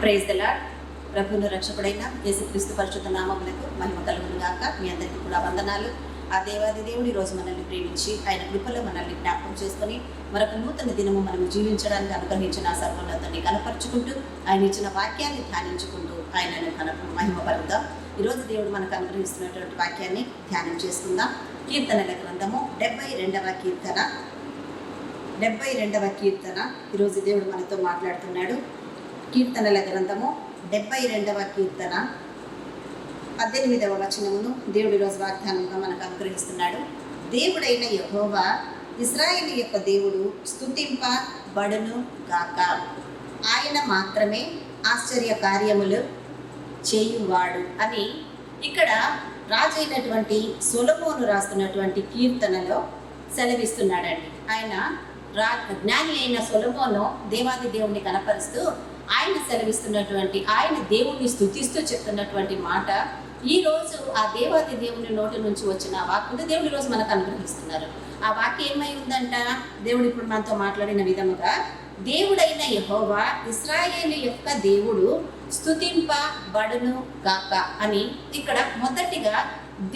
Praise the lord. ప్రభువును రక్షకుడైన యేసుక్రీస్తు పరిశుద్ధ నామమునకు మహిమ కలుగును గాక. మీ అందరికీ కూడా వందనాలు. ఆ దేవాది దేవుడు ఈరోజు మనల్ని ప్రేమించి ఆయన కృపలో మనల్ని జ్ఞాపకం చేసుకొని మరొక నూతన దినము మనం జీవించడానికి అనుగ్రహించిన సర్వోన్నతుని కనపరుచుకుంటూ ఆయన ఇచ్చిన వాక్యాన్ని ధ్యానించుకుంటూ ఆయనను మహిమపరుద్దాం. ఈరోజు దేవుడు మనకు అనుగ్రహిస్తున్నటువంటి వాక్యాన్ని ధ్యానం చేసుకుందాం. కీర్తనల గ్రంథము 72వ కీర్తన ఈరోజు దేవుడు మనతో మాట్లాడుతున్నాడు. కీర్తనల గ్రంథము 72వ కీర్తన 18వ వచనమును దేవుడి రోజు వాగ్దానంగా మనకు అనుగ్రహిస్తున్నాడు. దేవుడైన యెహోవా ఇశ్రాయేలు యొక్క దేవుడు స్తుతింపబడును గాక. ఆయన మాత్రమే ఆశ్చర్య కార్యములు చేయువాడు అని ఇక్కడ రాజైనటువంటి సొలొమోను రాస్తున్నటువంటి కీర్తనలో సెలవిస్తున్నాడండి. ఆయన జ్ఞాని అయిన సొలొమోను దేవాది దేవుణ్ణి కనపరుస్తూ ఆయన సెలవిస్తున్నటువంటి ఆయన దేవుణ్ణి స్తుతిస్తూ చెప్తున్నటువంటి మాట ఈరోజు ఆ దేవాది దేవుని నోటి నుంచి వచ్చిన వాక్కును దేవుడు ఈరోజు మనకు అనుగ్రహిస్తున్నారు. ఆ వాక్యం ఏమై ఉందంట? దేవుడు ఇప్పుడు మనతో మాట్లాడిన విధముగా దేవుడైన యెహోవా ఇశ్రాయేలు యొక్క దేవుడు స్తుతింపబడును గాక అని ఇక్కడ మొదటిగా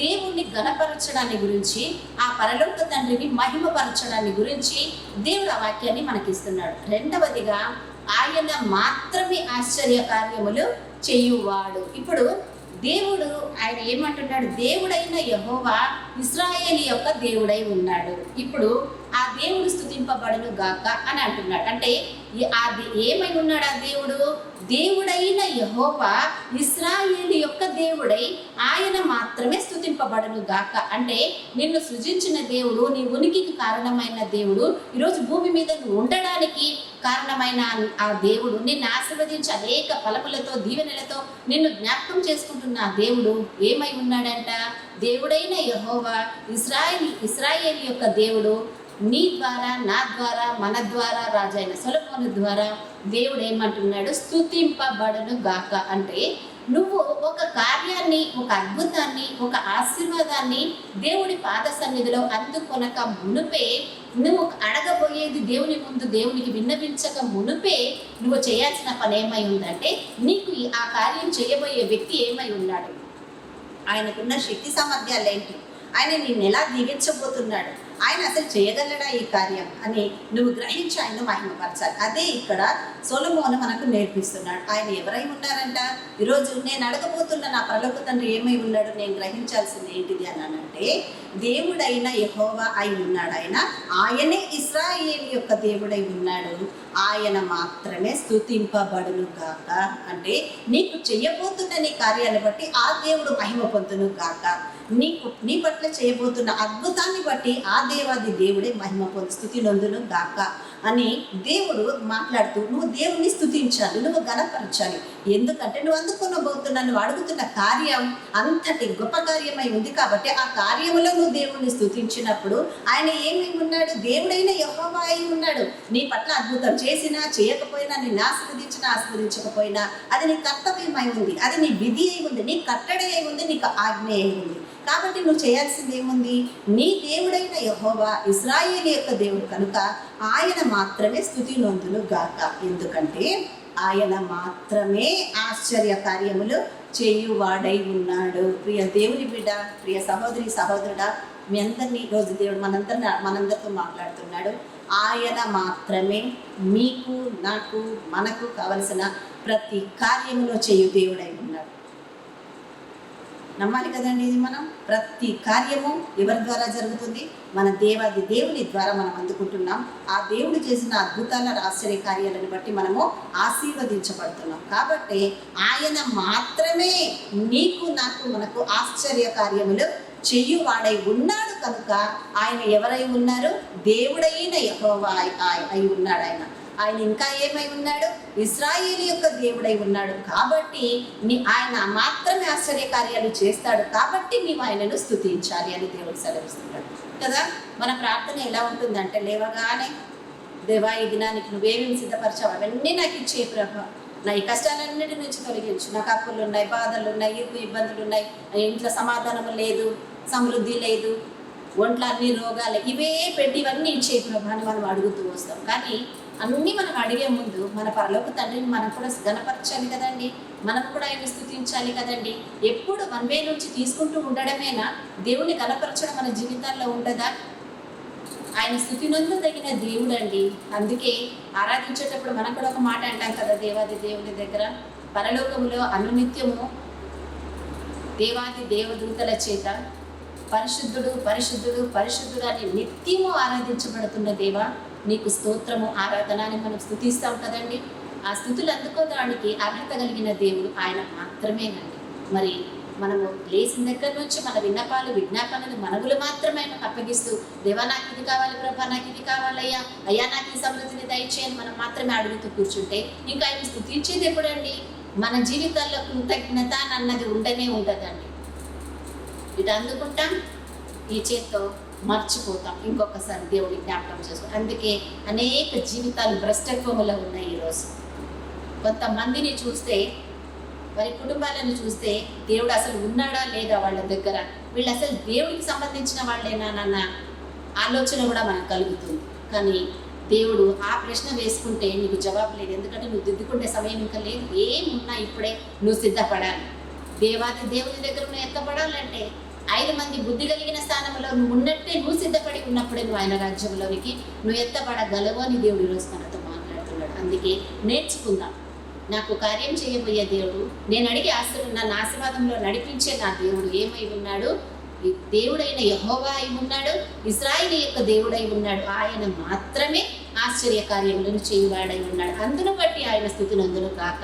దేవుణ్ణి ఘనపరచడాన్ని గురించి, ఆ పరలోక తండ్రిని మహిమపరచడాన్ని గురించి దేవుడు ఆ వాక్యాన్ని మనకిస్తున్నాడు. రెండవదిగా ఆయన మాత్రమే ఆశ్చర్య కార్యములు చేయువాడు. ఇప్పుడు దేవుడు ఆయన ఏమంటున్నాడు? దేవుడైన యెహోవా ఇశ్రాయేలు యొక్క దేవుడై ఉన్నాడు. ఇప్పుడు ఆ దేవుడు స్తుతింపబడును గాక అని అంటున్నాడు. అంటే అది ఏమై ఉన్నాడు? ఆ దేవుడు దేవుడైన యెహోవా ఇశ్రాయేలు యొక్క దేవుడై ఆయన మాత్రమే స్తుతింపబడును గాక. అంటే నిన్ను సృజించిన దేవుడు, నీ ఉనికికి కారణమైన దేవుడు, ఈరోజు భూమి మీద నువ్వు ఉండడానికి కారణమైన ఆ దేవుడు, నిన్ను ఆశీర్వదించి అనేక ఫలములతో దీవెనలతో నిన్ను జ్ఞాపకం చేసుకుంటున్న ఆ దేవుడు ఏమై ఉన్నాడంట? దేవుడైన యెహోవా ఇశ్రాయేలు యొక్క దేవుడు నీ ద్వారా, నా ద్వారా, మన ద్వారా, రాజైన సొలొమోను ద్వారా దేవుడు ఏమంటున్నాడు? స్తుతింపబడును గాక. అంటే నువ్వు ఒక కార్యాన్ని, ఒక అద్భుతాన్ని, ఒక ఆశీర్వాదాన్ని దేవుడి పాద సన్నిధిలో అందుకొనక మునుపే, నువ్వు అడగబోయేది దేవుని ముందు దేవునికి విన్నవించక మునుపే నువ్వు చేయాల్సిన పని ఏమై ఉందంటే, నీకు ఆ కార్యం చేయబోయే వ్యక్తి ఏమై ఉన్నాడు, ఆయనకున్న శక్తి సామర్థ్యాలు ఏంటి, ఆయన నిన్ను ఎలా దీవించబోతున్నాడు, ఆయన అసలు చేయగలడా ఈ కార్యం అని నువ్వు గ్రహించి ఆయన మహిమపరచాలి. అదే ఇక్కడ సొలొమోను మనకు నేర్పిస్తున్నాడు. ఆయన ఎవరై ఉన్నారంట? ఈరోజు నేను అడగబోతున్న నా పరలోక తండ్రి ఏమై ఉన్నాడు, నేను గ్రహించాల్సింది ఏంటిది అని అంటే దేవుడైన యెహోవా అయి ఉన్నాడు. ఆయనే ఇశ్రాయేలు యొక్క దేవుడై ఉన్నాడు. ఆయన మాత్రమే స్తుతింపబడును గాక. అంటే నీకు చేయబోతున్న నీ కార్యాన్ని బట్టి ఆ దేవుడు మహిమ పొందును గాక. నీ పట్ల చేయబోతున్న అద్భుతాన్ని బట్టి ఆ దేవాది దేవుడే మహిమ పొందు స్తుతి నొందును గాక అని దేవుడు మాట్లాడుతూ నువ్వు దేవుణ్ణి స్తుతించాలి, నువ్వు ఘనపరచాలి. ఎందుకంటే నువ్వు అందుకొనబోతున్నా, నువ్వు అడుగుతున్న కార్యం అంతటి గొప్ప కార్యమై ఉంది కాబట్టి ఆ కార్యములో నువ్వు దేవుణ్ణి స్తుతించినప్పుడు ఆయన ఏమై ఉన్నాడు? దేవుడైన యెహోవా అయి ఉన్నాడు. నీ పట్ల అద్భుతం చేసినా చేయకపోయినా, నిన్ను ఆస్వాదించకపోయినా అది నీ కర్తవ్యమై ఉంది, అది నీ విధి అయి ఉంది, నీ కట్టడి అయి ఉంది, నీకు ఆజ్ఞ అయి ఉంది. కాబట్టి నువ్వు చేయాల్సింది ఏముంది? నీ దేవుడైన యెహోవా ఇశ్రాయేలు యొక్క దేవుడు కనుక ఆయన మాత్రమే స్తుతి నొందును గాక. ఎందుకంటే ఆయన మాత్రమే ఆశ్చర్య కార్యములు చేయువాడై ఉన్నాడు. ప్రియ దేవుని బిడ్డ, ప్రియ సహోదరి సహోదరుడా, మీ అందరినీ ఈరోజు దేవుడు మనందరితో మాట్లాడుతున్నాడు. ఆయన మాత్రమే మీకు, నాకు, మనకు కావలసిన ప్రతి కార్యములో చేయు దేవుడై ఉన్నాడు. నమ్మాలి కదండి. ఇది మనం ప్రతి కార్యము ఎవరి ద్వారా జరుగుతుంది? మన దేవాది దేవుని ద్వారా మనం అందుకుంటున్నాం. ఆ దేవుడు చేసిన అద్భుతాల ఆశ్చర్య కార్యాలను బట్టి మనము ఆశీర్వదించబడుతున్నాం. కాబట్టి ఆయన మాత్రమే నీకు, నాకు, మనకు ఆశ్చర్య కార్యములు చెయ్యువాడై ఉన్నాడు. కనుక ఆయన ఎవరై ఉన్నారు? దేవుడైన యెహోవా అయి ఉన్నాడు. ఆయన ఇంకా ఏమై ఉన్నాడు? ఇశ్రాయేలు యొక్క దేవుడై ఉన్నాడు. కాబట్టి ఆయన మాత్రమే ఆశ్చర్య కార్యాలు చేస్తాడు. కాబట్టి నీవు ఆయనను స్తుతించాలి అని దేవుడు సెలవిస్తున్నాడు కదా. మన ప్రార్థన ఎలా ఉంటుందంటే, లేవగానే దేవా ఈ దినానికి నువ్వేమేమి సిద్ధపరచావు అవన్నీ నాకు ఇచ్చే ప్రభా, నా ఈ కష్టాలన్నిటి నుంచి తొలగించు, నాకు అప్పులు ఉన్నాయి, బాధలు ఉన్నాయి, ఇబ్బందులు ఉన్నాయి, ఇంట్లో సమాధానం లేదు, సమృద్ధి లేదు, ఒంట్లో అన్ని రోగాలు, ఇవే పెట్టి ఇవన్నీ ఇచ్చే ప్రభా అని మనం అడుగుతూ వస్తాం. కానీ అన్నీ మనం అడిగే ముందు మన పరలోక తండ్రిని మనం కూడా గణపరచాలి కదండి, మనం కూడా ఆయన స్తుతించాలి కదండి. ఎప్పుడు వన్ వే నుంచి తీసుకుంటూ ఉండడమేనా దేవుని గణపరచడం మన జీవితాల్లో ఉండదా? ఆయన స్తుతినందదగిన దేవుడు అండి. అందుకే ఆరాధించేటప్పుడు మనం కూడా ఒక మాట అంటాం కదా దేవాది దేవుని దగ్గర, పరలోకములో అనునిత్యము దేవాది దేవదూతల చేత పరిశుద్ధుడు పరిశుద్ధుడు పరిశుద్ధుడు అని నిత్యము ఆరాధించబడుతున్న దేవా నీకు స్తోత్రము ఆరాధన అని మనం స్తుతిస్తాం కదండి. ఆ స్థుతులు అందుకోవడానికి అర్హత కలిగిన దేవుడు ఆయన మాత్రమేనండి. మరి మనము లేచిన దగ్గర నుంచి మన విన్నపాలు విజ్ఞాపనలు మనవులు మాత్రమే ఆయనకు అప్పగిస్తూ దేవా నాకు ఇది కావాలి ప్రభా, నాకు ఇది కావాలయ్యా, అయ్యా నాకు ఈ సమృద్ధిని దయచేయని మనం మాత్రమే అడుగుతూ కూర్చుంటే ఇంకా ఆయన స్తుతించేది ఎప్పుడండి? మన జీవితాల్లో కృతజ్ఞత అన్నది ఉండనే ఉండదండి. ఇటు అందుకుంటాం, ఈ చేత్తో మర్చిపోతాం, ఇంకొకసారి దేవుడి జ్ఞాపకం చేసుకోండి. అందుకే అనేక జీవితాలు భ్రష్టత్వములో ఉన్నాయి. ఈరోజు కొంతమందిని చూస్తే, వారి కుటుంబాలను చూస్తే దేవుడు అసలు ఉన్నాడా లేదా వాళ్ళ దగ్గర, వీళ్ళు అసలు దేవుడికి సంబంధించిన వాళ్ళేనానన్న ఆలోచన కూడా మనకు కలుగుతుంది. కానీ దేవుడు ఆ ప్రశ్న వేసుకుంటే నీకు జవాబు లేదు, ఎందుకంటే నువ్వు దిద్దుకుంటే సమయం ఇంకా లేదు. ఏమున్నా ఇప్పుడే నువ్వు సిద్ధపడాలి. దేవాది దేవుని దగ్గర నువ్వు ఎత్తపడాలంటే 5 మంది బుద్ధి కలిగిన స్థానంలో నువ్వు ఉన్నట్టే నువ్వు సిద్ధపడి ఉన్నప్పుడే నువ్వు ఆయన రాజ్యంలోనికి నువ్వు ఎత్తపడగలవు అని దేవుడు ఈరోజు మనతో మాట్లాడుతున్నాడు. అందుకే నేర్చుకుందాం. నాకు కార్యం చేయబోయే దేవుడు, నేను అడిగే నన్ను ఆశీర్వాదంలో నడిపించే నా దేవుడు ఏమై ఉన్నాడు? ఈ దేవుడైన యెహోవా అయి ఉన్నాడు, ఇశ్రాయేలు యొక్క దేవుడై ఉన్నాడు. ఆయన మాత్రమే ఆశ్చర్య కార్యములను చేయువాడై ఉన్నాడు. అందును బట్టి ఆయన స్తుతినందును కాక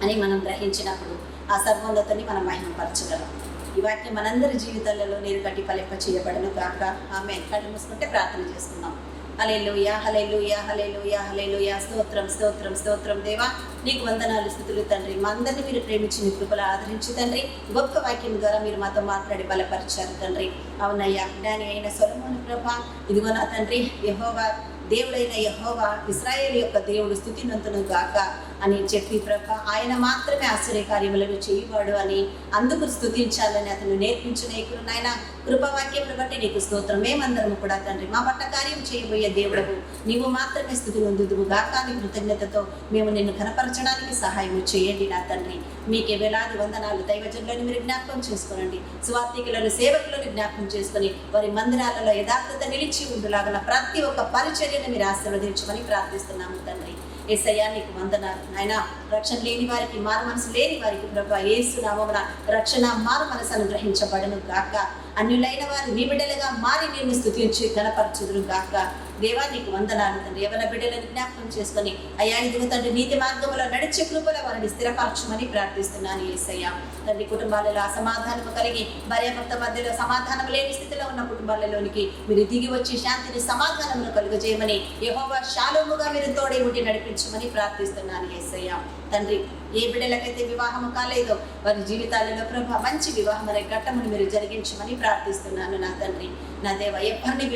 అని మనం గ్రహించినప్పుడు ఆ సర్వోన్నతని మనం మహిమపరచగలం. ఈ వాక్యం మనందరి జీవితాలలో నీరు కట్టి ఫలింప చేయబడను గాక. ఆమేన్. కళ్ళు మూసుకుంటే ప్రార్థన చేసుకుందాం. హల్లెలూయా హల్లెలూయా హల్లెలూయా హల్లెలూయా. స్తోత్రం స్తోత్రం స్తోత్రం దేవా, నీకు వందనాలు స్తుతులు తండ్రి. మా అందరినీ మీరు ప్రేమించి మీ కృపలు ఆదరించి తండ్రి, గొప్ప వాక్యం ద్వారా మీరు మాతో మాట్లాడి బలపరిచారు తండ్రి. అవునయ్యా, జ్ఞాని అయిన సొలొమోను ప్రభా, ఇదిగో నా తండ్రి యెహోవా దేవుడైన యెహోవా ఇశ్రాయేలు యొక్క దేవుడు స్తుతినంతును గాక అని చెప్పి ప్రభా, ఆయన మాత్రమే ఆశ్చర్య కార్యములను చేయువాడు అని అందుకు స్తుతించాలని అతను నేర్పించిన నాయన కృపవాక్యమును బట్టి నీకు స్తోత్రం. మేమందరము కూడా తండ్రి మా పట్ల కార్యం చేయబోయే దేవుడవు నీవు మాత్రమే స్థుతి నొందుదువు గాక అని కృతజ్ఞతతో మేము నిన్ను కనపరచడానికి సహాయం చేయండి నా తండ్రి. మీకే వేలాది వందనాలు. దైవజనులను మీరు జ్ఞాపకం చేసుకోనండి, సువార్థికులను సేవకులను జ్ఞాపకం చేసుకొని వారి మందిరాలలో యథార్థత నిలిచి ఉండులాగా ప్రతి ఒక్క పరిచర్యను మీరు ఆశీర్వదించమని ప్రార్థిస్తున్నాము తండ్రి. యేసయ్యా నీకు వందనాలు నాయన. రక్షణ లేని వారికి, మారు మనసు లేని వారికి ప్రభా యేసు నామమున రక్షణ మారు మనసు అనుగ్రహించబడను గాక. అన్యులైన వారు నీ బిడ్డలుగా మారి నిన్ను స్తుతించి కనపరచుదురు గాక. దేవా నీకు వందనాలు తండ్రి. ఎవరి బిడ్డలను జ్ఞాపకం చేసుకొని అయ్యా ఇదిగో తండ్రి నీతి మార్గంలో నడిచే కృపలో వారిని స్థిరపరచమని ప్రార్థిస్తున్నాను యేసయ్యా. తండ్రి కుటుంబాలలో అసమాధానము కలిగి భార్యాభర్త మధ్యలో సమాధానం లేని స్థితిలో ఉన్న కుటుంబాలలోనికి మీరు దిగి వచ్చి శాంతిని సమాధానమును కలుగజేయమని యెహోవా షాలోముగా మీరు తోడే ఉండి నడిపించమని ప్రార్థిస్తున్నాను యేసయ్యా. తండ్రి ఏ బిడ్డలకైతే వివాహము కాలేదో వారి జీవితాలలో ప్రభా మంచి వివాహం అనే ఘట్టమును మీరు జరిగించమని ప్రార్థిస్తున్నాను నా తండ్రి. నా దేవ ఎవరిని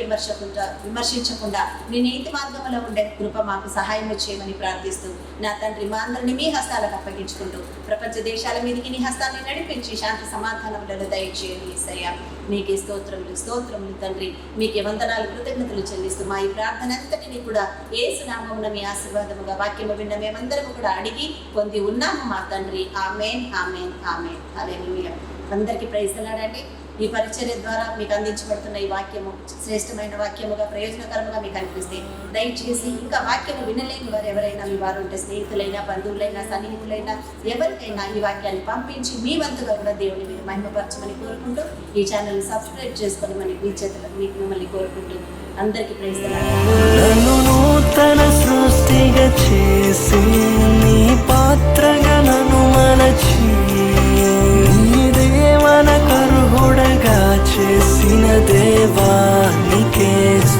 విమర్శించకుండా నీ నీతి మార్గంలో ఉండే కృప మాకు సహాయం చేయమని ప్రార్థిస్తూ నా తండ్రి మా అందరినీ మీ హస్తాలకు అప్పగించుకుంటూ ప్రపంచ దేశాల మీదకి నీ హస్తాన్ని నడిపించి శాంతి సమాధానములను దయచేయండి యేసయ్యా. మీకే స్తోత్రములు స్తోత్రములు తండ్రి. మీకే వందనాలు కృతజ్ఞతలు చెల్లిస్తూ మా ఈ ప్రార్థన అంతటిని కూడా యేసు నామమున మీ ఆశీర్వాదముగా వాక్యము విన్న మేమందరము కూడా అడిగి పొంది ఉన్నాము మా తండ్రి. ఆమేన్ ఆమేన్ ఆమేన్. హల్లెలూయా. అందరికీ ప్రైజ్ లాడండి. ఈ పరిచర్య ద్వారా మీకు అందించబడుతున్న ఈ వాక్యము శ్రేష్టమైన వాక్యముగా ప్రయోజనకరముగా మీకు అనిపిస్తే దయచేసి ఇంకా వాక్యము వినలేని వారు ఎవరైనా మీ వారు ఉంటే స్నేహితులైనా బంధువులైనా సన్నిహితులైనా ఎవరికైనా ఈ వాక్యాన్ని పంపించి మీ వంతుగా కూడా దేవుని మీరు మహిమపరచమని కోరుకుంటూ ఈ ఛానల్ని సబ్స్క్రైబ్ చేసుకొని మీ చేతులకు మీకు మిమ్మల్ని కోరుకుంటూ అందరికీ ప్రైజ్ లాడండి.